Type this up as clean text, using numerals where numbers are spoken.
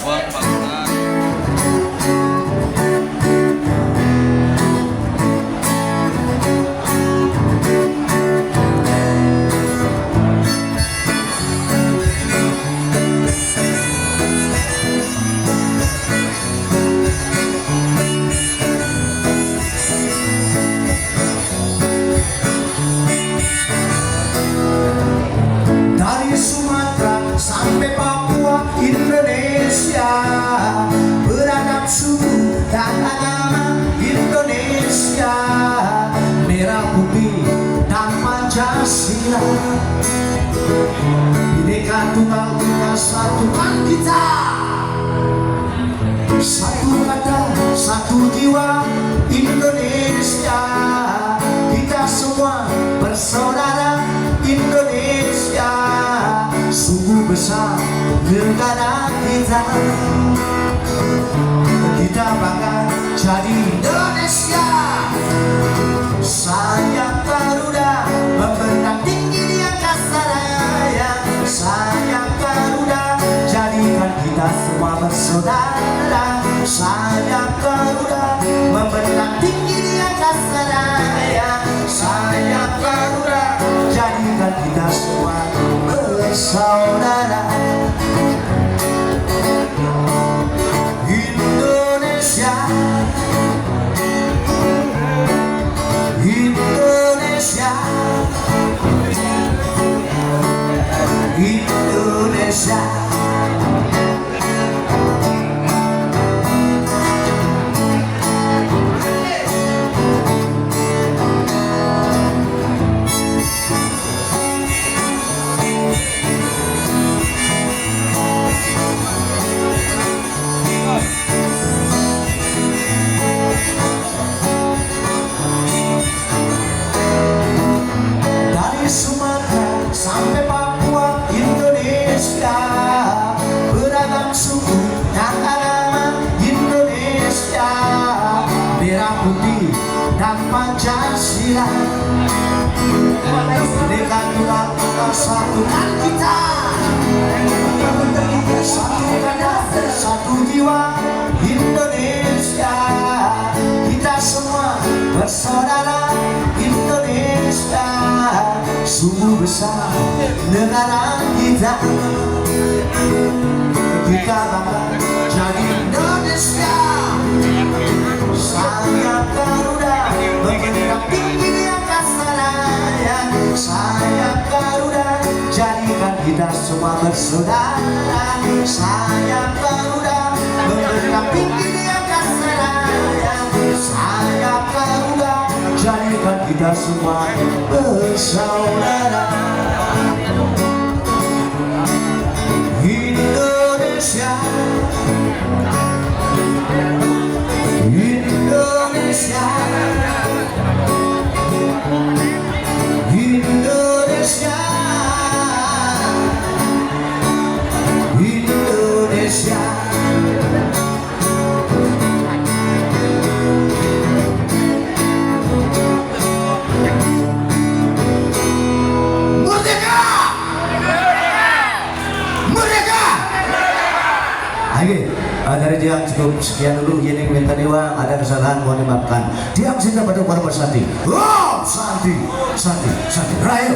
Uang bangunan. Dari Sumatera sampai Papua, Indonesia, beragam suku dan agama Indonesia, merah putih dan Pancasila, Bhinneka Tunggal Ika, satukan kita, satu kata, satu jiwa Indonesia, kita semua bersaudara Indonesia, sungguh besar negara kita. Kita bangga jadi Indonesia. Sayang Garuda membentang tinggi di angkasa raya. Sayang Garuda jadikan kita semua bersaudara. Sayang Garuda membentang tinggi di angkasa raya. Sayang Garuda jadikan kita semua bersaudara. Indonesia, Indonesia, Indonesia. Dari Sumatera sampai Papua, Indonesia, beragam suku dan agama Indonesia, merah putih dan Pancasila, Bhinneka Tunggal Ika, satukan kita, satu kata, satu jiwa Indonesia, kita semua bersaudara Indonesia, sungguh besar negara kita. Kita bangga jadi Indonesia. Sayang Garuda membentang tinggi di angkasa raya. Sayang Garuda jadikan kita semua bersaudara. Sayang Garuda membentang tinggi di angkasa raya. Sayang Garuda jadikan kita semua bersaudara. Indonesia, Indonesia, Indonesia, Indonesia. Merdeka! Merdeka! Oke, dari dia cukup sekian dulu. Ini minta dewa, ada kesalahan mohon dimaafkan. Diam saja pada para Santi. Oh, Santi, Santi, Santi. Rayo.